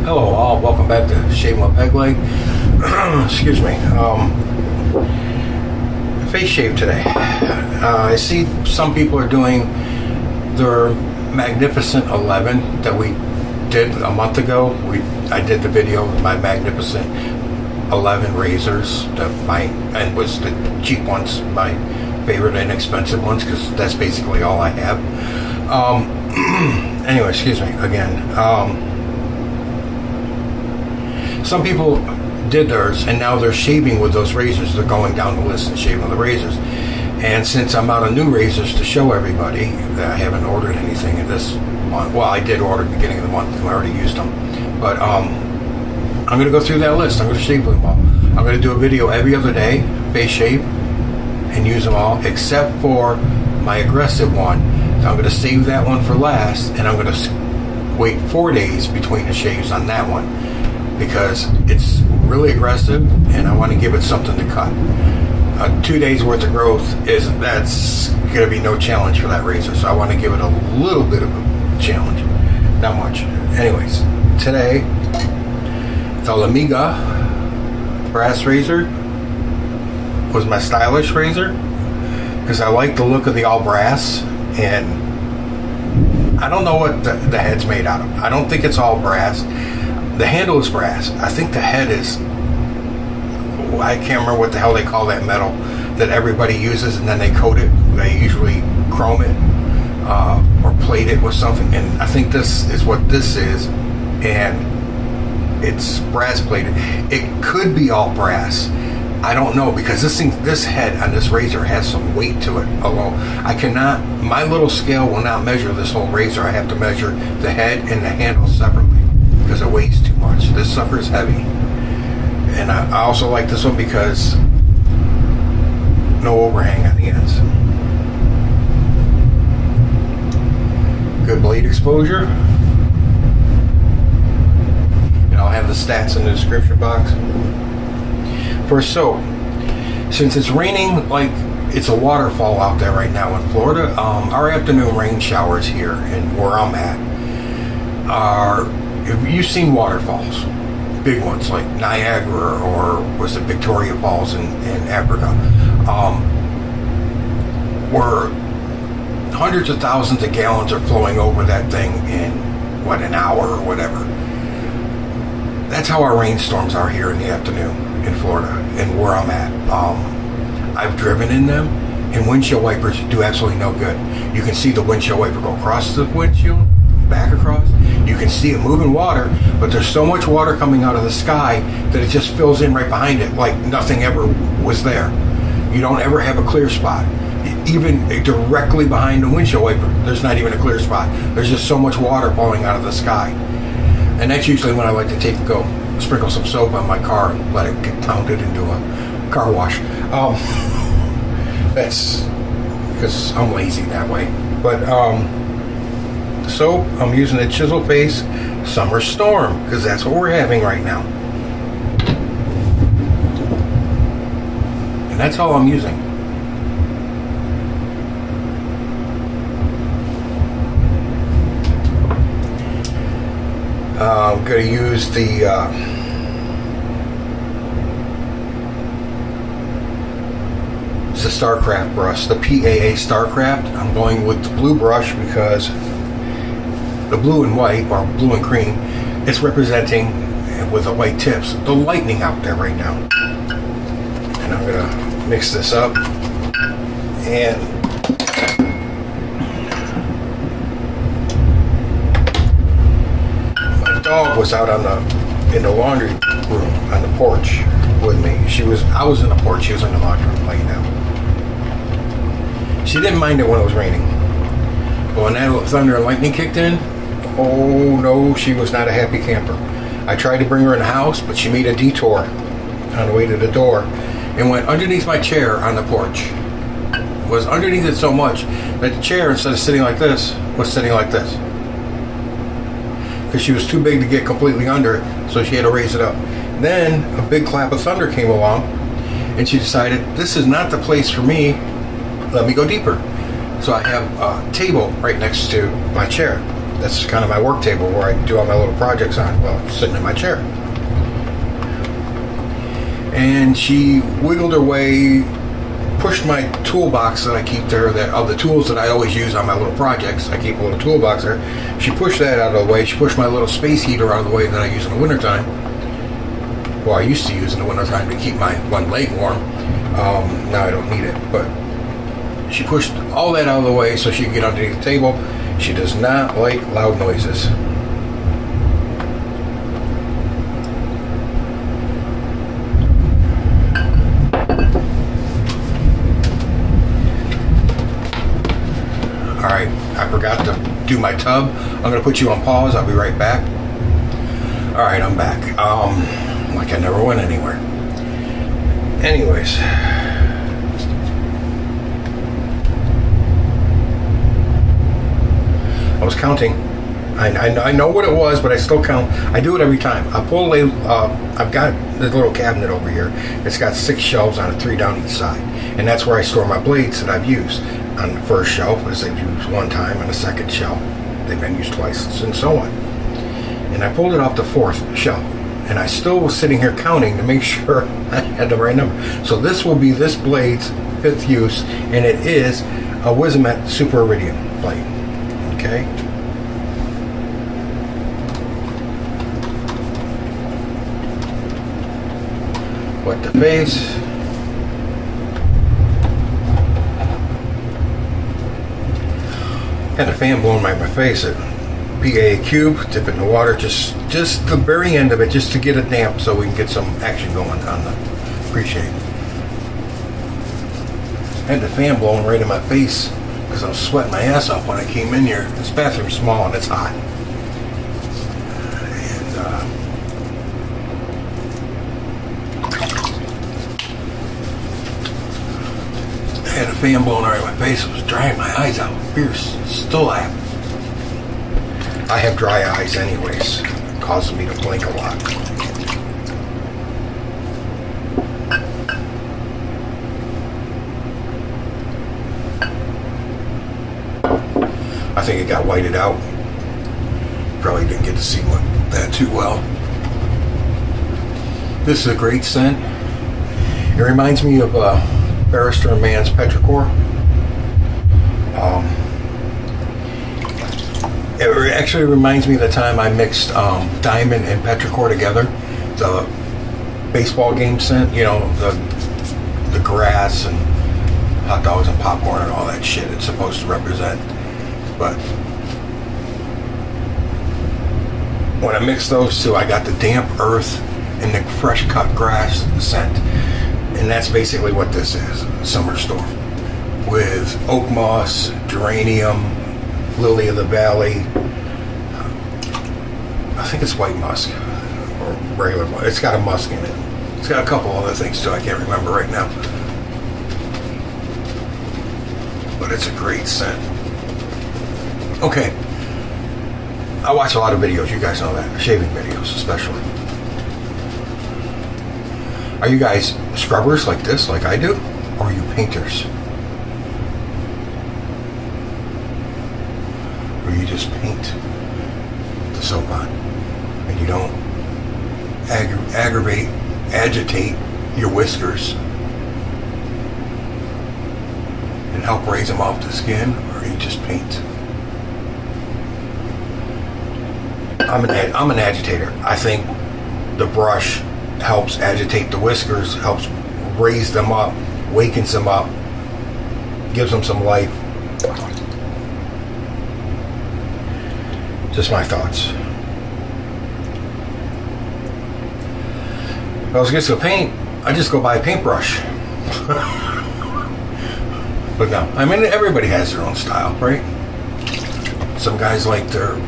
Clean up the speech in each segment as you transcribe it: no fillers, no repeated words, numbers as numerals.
Hello all, welcome back to Shave My Peg Leg. Excuse me. Face shave today. I see some people are doing their Magnificent 11 that we did a month ago. I did the video with my Magnificent 11 razors, and was the cheap ones, my favorite inexpensive ones, because that's basically all I have. Anyway, excuse me again. Some people did theirs and now they're shaving with those razors. They're going down the list and shaving with the razors. And since I'm out of new razors to show everybody, that I haven't ordered anything in this month. Well, I did order at the beginning of the month and I already used them. But I'm going to go through that list. I'm going to shave with them all. I'm going to do a video every other day, face shave, and use them all, except for my aggressive one. So I'm going to save that one for last, and I'm going to wait 4 days between the shaves on that one, because it's really aggressive and I want to give it something to cut. 2 days worth of growth that's going to be no challenge for that razor, so I want to give it a little bit of a challenge, not much. Anyways, today the Leymiga brass razor was my stylish razor because I like the look of the all brass, and I don't know what the head's made out of. I don't think it's all brass. The handle is brass. I think the head is, I can't remember what the hell they call that metal that everybody uses, and then they coat it. They usually chrome it or plate it with something, and I think this is what this is, and it's brass plated. It could be all brass. I don't know, because this head on this razor has some weight to it alone. I cannot, my little scale will not measure this whole razor. I have to measure the head and the handle separately, because it weighs too much. This sucker is heavy. And I also like this one because no overhang on the ends. Good blade exposure. And I'll have the stats in the description box. For soap, since it's raining like it's a waterfall out there right now in Florida, our afternoon rain showers here and where I'm at are, if you've seen waterfalls, big ones like Niagara or was it Victoria Falls in Africa, where hundreds of thousands of gallons are flowing over that thing in what, an hour or whatever. That's how our rainstorms are here in the afternoon in Florida and where I'm at. I've driven in them, and windshield wipers do absolutely no good. You can see the windshield wiper go across the windshield, back across. You can see it moving water, but there's so much water coming out of the sky that it just fills in right behind it like nothing ever was there. You don't ever have a clear spot. Even directly behind the windshield wiper, there's not even a clear spot. There's just so much water falling out of the sky. And that's usually when I like to go sprinkle some soap on my car and let it get pounded into a car wash. That's because I'm lazy that way. But soap, I'm using the Chiseled Face Summer Storm because that's what we're having right now. And that's all I'm using. I'm going to use the StarCraft brush, the PAA StarCraft. I'm going with the blue brush because the blue and white, or blue and cream, it's representing, with the white tips, the lightning out there right now. And I'm going to mix this up, and my dog was out in the laundry room on the porch with me. I was in the porch, she was in the laundry room laying down. She didn't mind it when it was raining, but when that thunder and lightning kicked in, oh no, she was not a happy camper. I tried to bring her in the house, but she made a detour on the way to the door and went underneath my chair on the porch. Was underneath it so much that the chair, instead of sitting like this, was sitting like this. Because she was too big to get completely under, so she had to raise it up. Then a big clap of thunder came along, and she decided, this is not the place for me, let me go deeper. So I have a table right next to my chair. That's kind of my work table where I do all my little projects on while sitting in my chair. And she wiggled her way, pushed my toolbox that I keep there, that of the tools that I always use on my little projects. I keep a little toolbox there. She pushed that out of the way. She pushed my little space heater out of the way that I use in the wintertime. Well, I used to use in the wintertime to keep my one leg warm. Now I don't need it, but she pushed all that out of the way so she can get underneath the table. She does not like loud noises. Alright, I forgot to do my tub. I'm going to put you on pause. I'll be right back. Alright, I'm back. Like I never went anywhere. Anyways. I was counting. I know what it was, but I still count. I do it every time. I pull I've got this little cabinet over here. It's got 6 shelves on it, 3 down each side. And that's where I store my blades that I've used. On the first shelf, as they've used 1 time, and the second shelf, they've been used twice, and so on. And I pulled it off the 4th shelf. And I still was sitting here counting to make sure I had the right number. So this will be this blade's 5th use, and it is a Wizamet Super Iridium blade. Okay. Wet the base. Had a fan blowing my face at PA cube, dip it in the water, just the very end of it, just to get it damp so we can get some action going on the pre-shave. Had the fan blowing right in my face because I was sweating my ass off when I came in here. This bathroom's small and it's hot. And I had a fan blowing right in my face. It was drying my eyes out. Fierce. Still I have dry eyes anyways. It causes me to blink a lot. I think it got whited out. Probably didn't get to see that too well. This is a great scent. It reminds me of Barrister Man's Petrichor. It actually reminds me of the time I mixed Diamond and Petrichor together. The baseball game scent, you know, the grass and hot dogs and popcorn and all that shit it's supposed to represent. But when I mixed those two, I got the damp earth and the fresh cut grass scent. And that's basically what this is, Summer Storm. With oak moss, geranium, lily of the valley, I think it's white musk, or regular musk. It's got a musk in it. It's got a couple other things too, I can't remember right now. But it's a great scent. Okay. I watch a lot of videos, you guys know that. Shaving videos especially. Are you guys scrubbers like this, like I do? Or are you painters? Or you just paint the soap on? And you don't agitate your whiskers and help raise them off the skin? Or you just paint? I'm an agitator. I think the brush helps agitate the whiskers, helps raise them up, wakens them up, gives them some life. Just my thoughts. If I was going to paint, I just go buy a paintbrush. But no, I mean, everybody has their own style, right? Some guys like their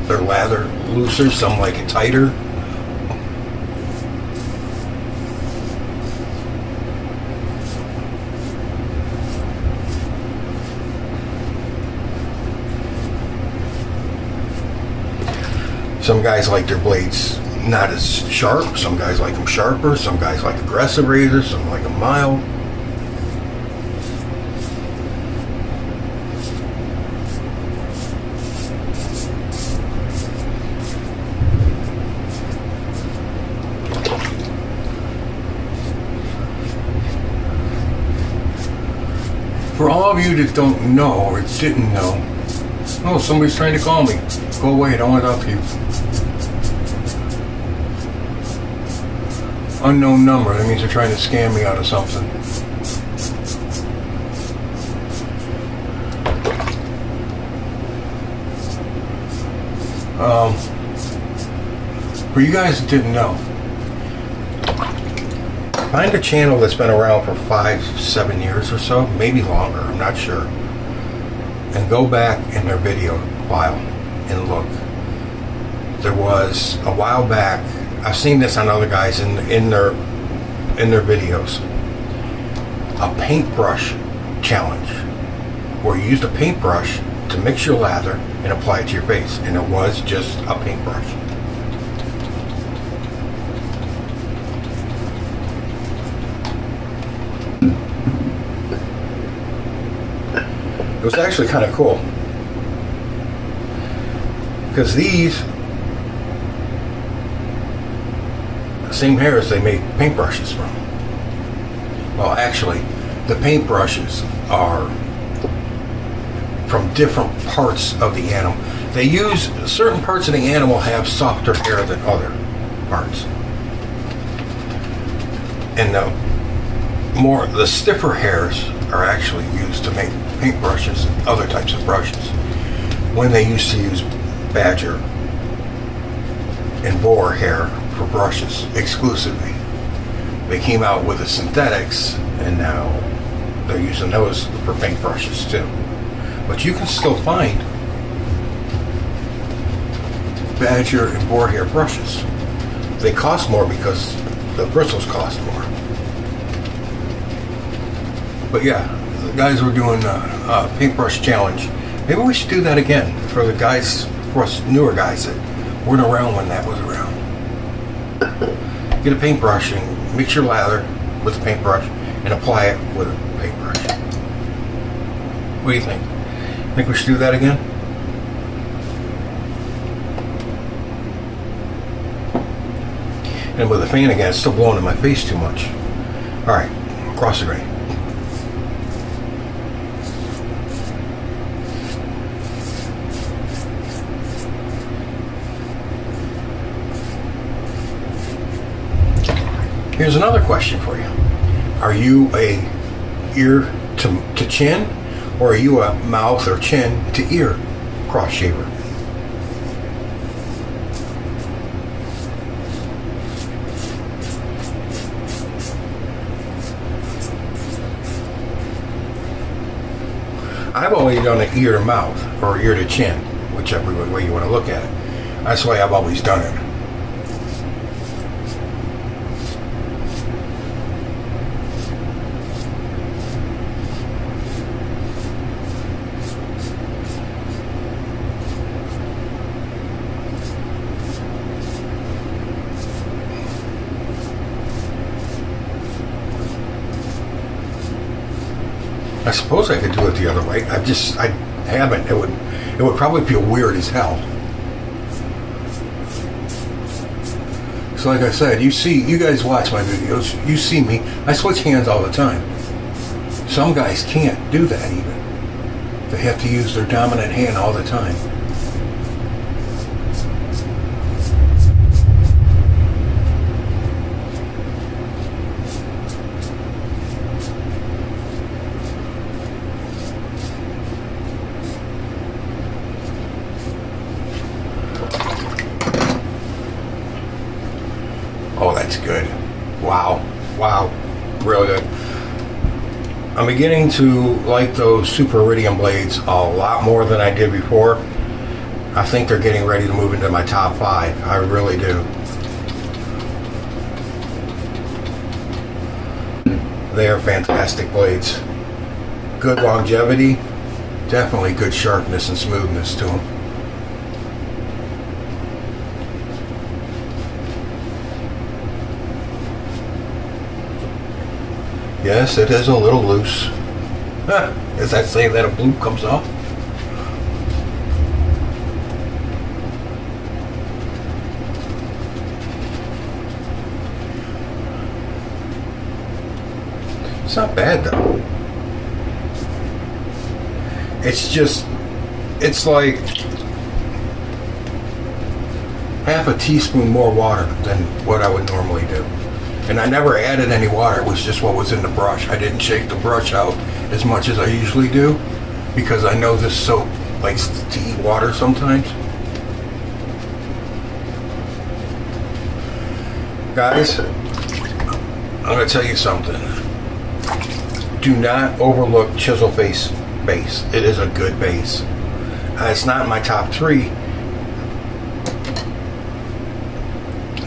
lather looser, some like it tighter. Some guys like their blades not as sharp, some guys like them sharper, some guys like aggressive razors, some like them mild. all of you that don't know or didn't know, oh, somebody's trying to call me. Go away, I don't want to talk to you. Unknown number, that means they're trying to scam me out of something. For you guys that didn't know, find a channel that's been around for 5-7 years or so, maybe longer, I'm not sure, and go back in their video file and look. There was a while back, I've seen this on other guys in their videos, a paintbrush challenge where you used a paintbrush to mix your lather and apply it to your face, and it was just a paintbrush. It was actually kind of cool because these same hairs they make paintbrushes from. Well, actually, the paintbrushes are from different parts of the animal. They use certain parts of the animal have softer hair than other parts, and the stiffer hairs are actually used to make paintbrushes and other types of brushes. When they used to use badger and boar hair for brushes exclusively, they came out with the synthetics, and now they're using those for paintbrushes too. But you can still find badger and boar hair brushes. They cost more because the bristles cost more. But yeah, the guys were doing a paintbrush challenge. Maybe we should do that again for the guys, for us newer guys that weren't around when that was around. Get a paintbrush and mix your lather with the paintbrush and apply it with a paintbrush. What do you think? Think we should do that again? And with the fan again, it's still blowing in my face too much. Alright, across the grain. Here's another question for you. Are you a ear to chin, or are you a mouth or chin to ear cross shaver? I've only done an ear to mouth or ear to chin, whichever way you want to look at it. That's the way I've always done it. I suppose I could do it the other way. I haven't. It would probably feel weird as hell. So like I said, you guys watch my videos, you see me, I switch hands all the time. Some guys can't do that even. They have to use their dominant hand all the time. Oh, that's good. Wow. Wow. Real good. I'm beginning to like those super iridium blades a lot more than I did before. I think they're getting ready to move into my top 5. I really do. They are fantastic blades. Good longevity. Definitely good sharpness and smoothness to them. Yes, it is a little loose. Huh, does that say that a bloop comes off? It's not bad though. It's just, it's like half a teaspoon more water than what I would normally do. And I never added any water. It was just what was in the brush. I didn't shake the brush out as much as I usually do because I know this soap likes to eat water sometimes. Guys, I'm going to tell you something. Do not overlook Chiseled Face base. It is a good base. It's not in my top 3.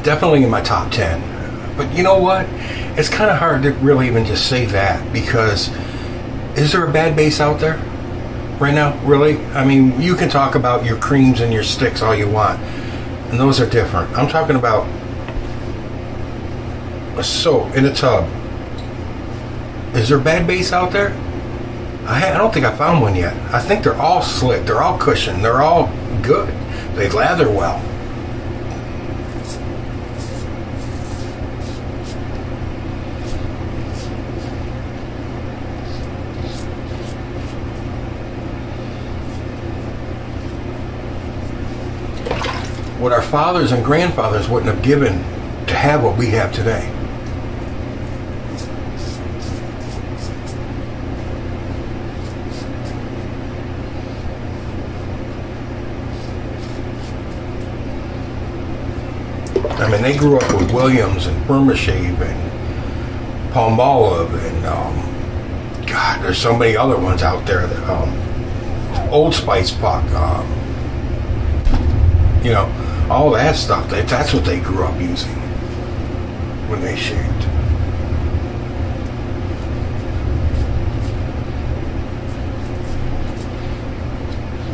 Definitely in my top 10. But you know what? It's kind of hard to really even just say that, because is there a bad base out there right now? Really? I mean, you can talk about your creams and your sticks all you want, and those are different. I'm talking about a soap in a tub. Is there a bad base out there? I don't think I found one yet. I think they're all slick, they're all cushioned, they're all good. They lather well. What our fathers and grandfathers wouldn't have given to have what we have today. I mean, they grew up with Williams and Burmashave and Palmolive and God, there's so many other ones out there that Old Spice Puck, you know, all that stuff. That's what they grew up using when they shaved.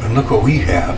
And look what we have.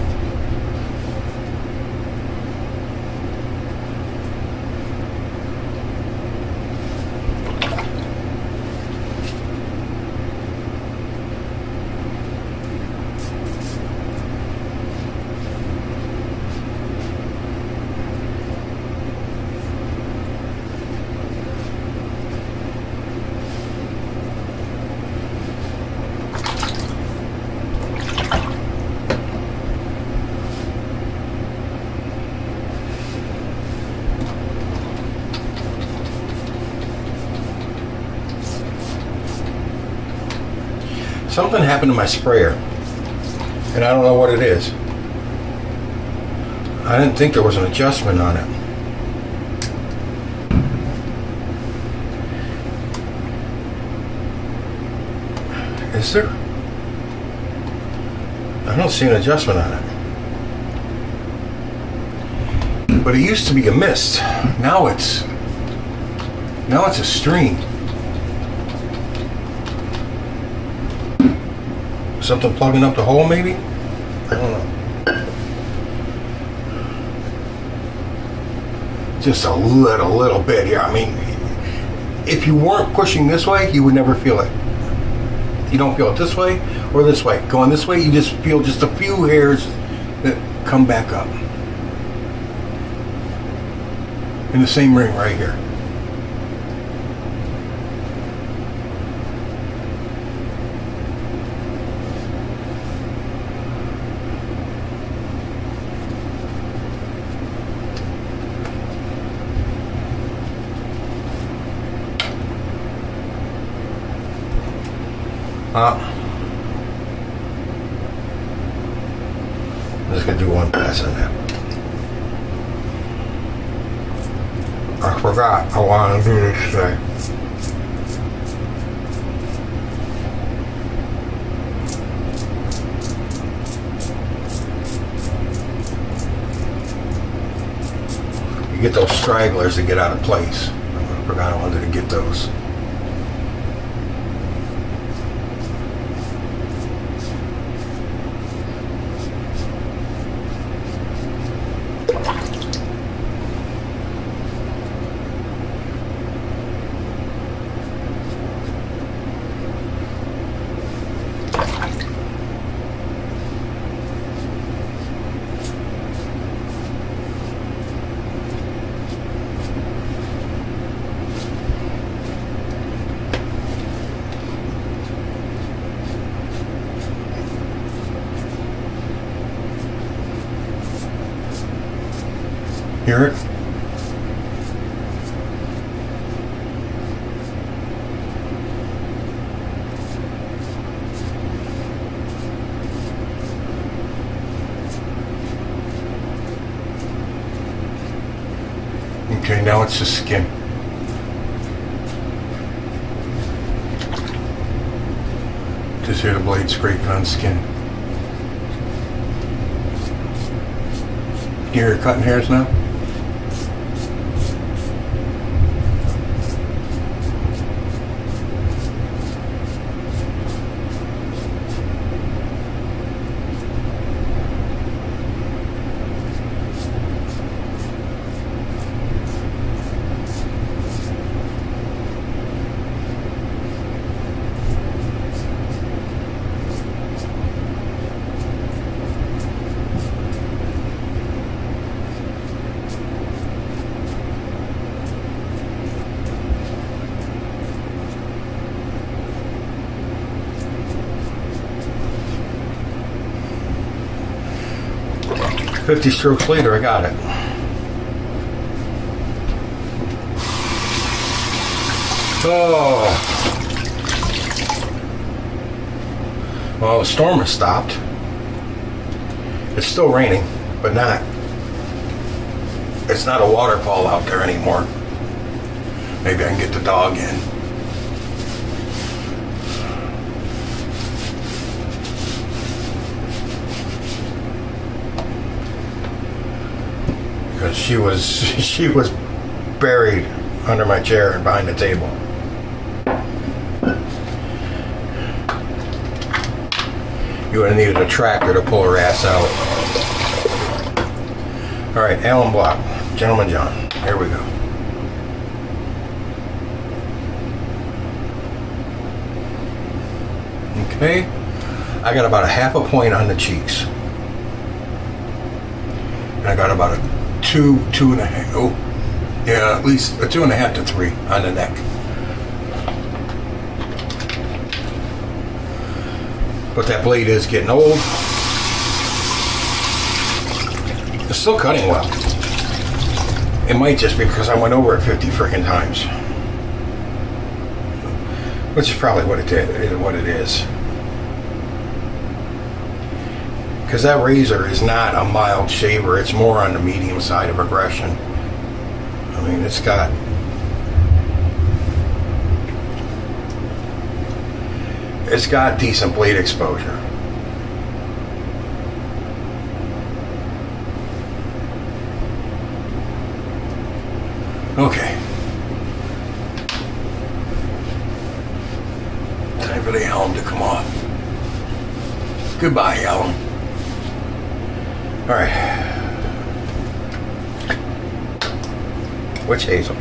Something happened to my sprayer, and I don't know what it is. I didn't think there was an adjustment on it. Is there? I don't see an adjustment on it. But it used to be a mist. Now it's a stream. Something plugging up the hole, maybe? I don't know. Just a little bit here. I mean, if you weren't pushing this way, you would never feel it. You don't feel it this way or this way. Going this way, you just feel just a few hairs that come back up. In the same ring right here. I'm just going to do one pass on that. I forgot I want to do this today. You get those stragglers that get out of place. I forgot I wanted to get those. Okay, now it's the skin. Just hear the blade scraping on skin. You hear her cutting hairs now? "50 strokes later, I got it." Oh. Well, the storm has stopped. It's still raining, but it's not a waterfall out there anymore. Maybe I can get the dog in. Because she was buried under my chair and behind the table. You would have needed a tractor to pull her ass out. All right, Allen Block, Gentleman John. Here we go. Okay, I got about a half a point on the cheeks, and I got about a two and a half. Oh, yeah, at least a 2.5 to 3 on the neck. But that blade is getting old. It's still cutting well. It might just be because I went over it 50 freaking times, which is probably what it is. Because that razor is not a mild shaver, it's more on the medium side of aggression. I mean, it's got decent blade exposure. Okay. Time for the helm to come off. Goodbye, Aloe. All right. Witch hazel.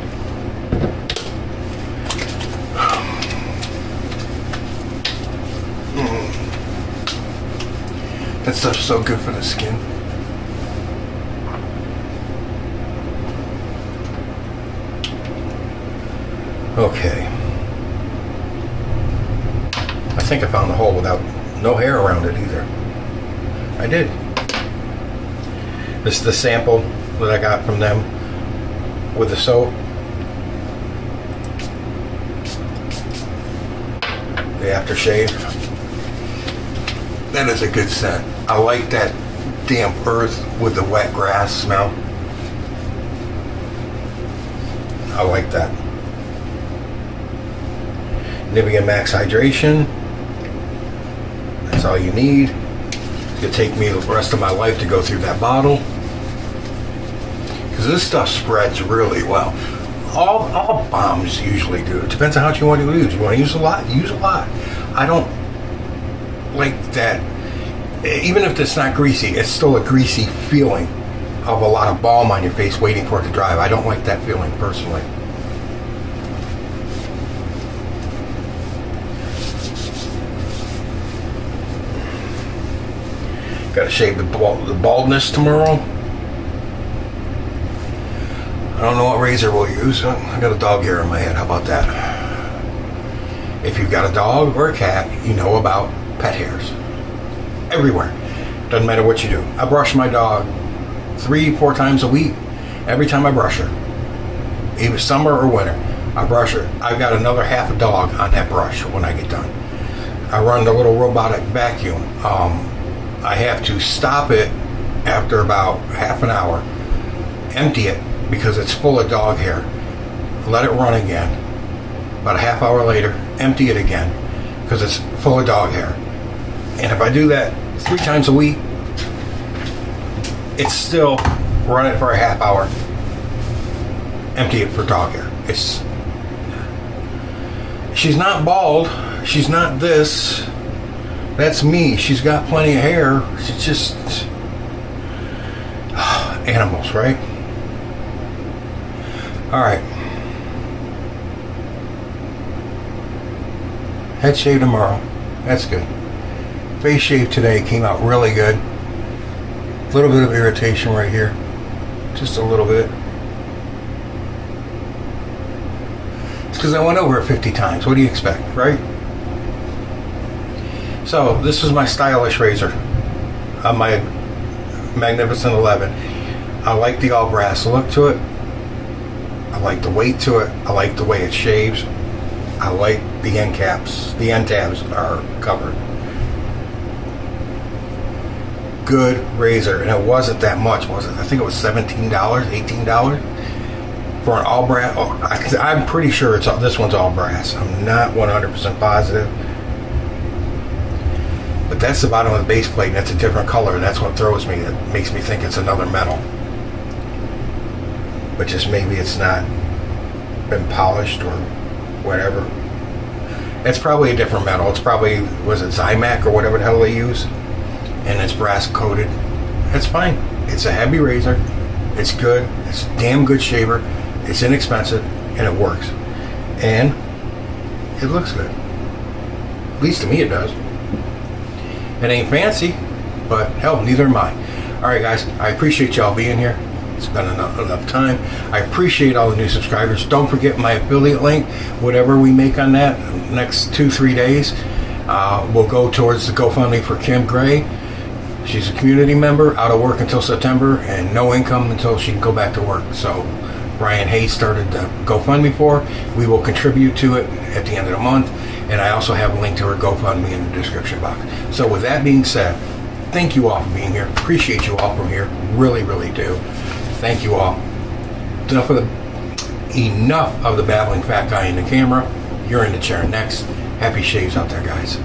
That stuff's so good for the skin. Okay. I think I found the hole without no hair around it either. I did. This is the sample that I got from them with the soap. The aftershave. That is a good scent. I like that damp earth with the wet grass smell. I like that. Nivea Max Hydration. That's all you need. It's gonna take me the rest of my life to go through that bottle. Because this stuff spreads really well. All balms usually do. It depends on how much you want to use. You want to use a lot? Use a lot. I don't like that. Even if it's not greasy, it's still a greasy feeling of a lot of balm on your face waiting for it to dry. I don't like that feeling personally. Got to shave the baldness tomorrow. I don't know what razor we'll use. I got a dog hair in my head. How about that? If you've got a dog or a cat, you know about pet hairs. Everywhere. Doesn't matter what you do. I brush my dog 3-4 times a week. Every time I brush her. Even summer or winter. I brush her. I've got another half a dog on that brush when I get done. I run the little robotic vacuum. I have to stop it after about half an hour, empty it, because it's full of dog hair. Let it run again. About a half hour later, empty it again because it's full of dog hair. And if I do that 3 times a week, it's still run it for a half hour, empty it for dog hair. She's not bald. She's not this. That's me. She's got plenty of hair. She's just animals, right? All right. Head shave tomorrow. That's good. Face shave today came out really good. A little bit of irritation right here. Just a little bit. It's because I went over it 50 times. What do you expect, right? So, this is my stylish razor. My Magnificent 11. I like the all brass look to it. I like the weight to it. I like the way it shaves. I like the end caps. The end tabs are covered. Good razor, and it wasn't that much, was it? I think it was $17, $18 for an all brass. Oh, I'm pretty sure this one's all brass. I'm not 100% positive, but that's the bottom of the base plate, and it's a different color, and that's what throws me. It makes me think it's another metal, but just maybe it's not been polished or whatever. It's probably a different metal. It's probably, was it Zymac or whatever the hell they use, and it's brass coated. It's fine. It's a heavy razor. It's good. It's a damn good shaver. It's inexpensive, and it works, and it looks good. At least to me it does. It ain't fancy, but hell, neither am I. Alright guys, I appreciate y'all being here. It's been enough time. I appreciate all the new subscribers. Don't forget my affiliate link. Whatever we make on that next 2-3 days will go towards the GoFundMe for Kim Gray. She's a community member, out of work until September, and no income until she can go back to work. So Brian Hayes started the GoFundMe for her. We will contribute to it at the end of the month, and I also have a link to her GoFundMe in the description box. So with that being said, thank you all for being here. Appreciate you all from here. Really, really do. Thank you all. Enough of the babbling fat guy in the camera. You're in the chair next. Happy shaves out there, guys.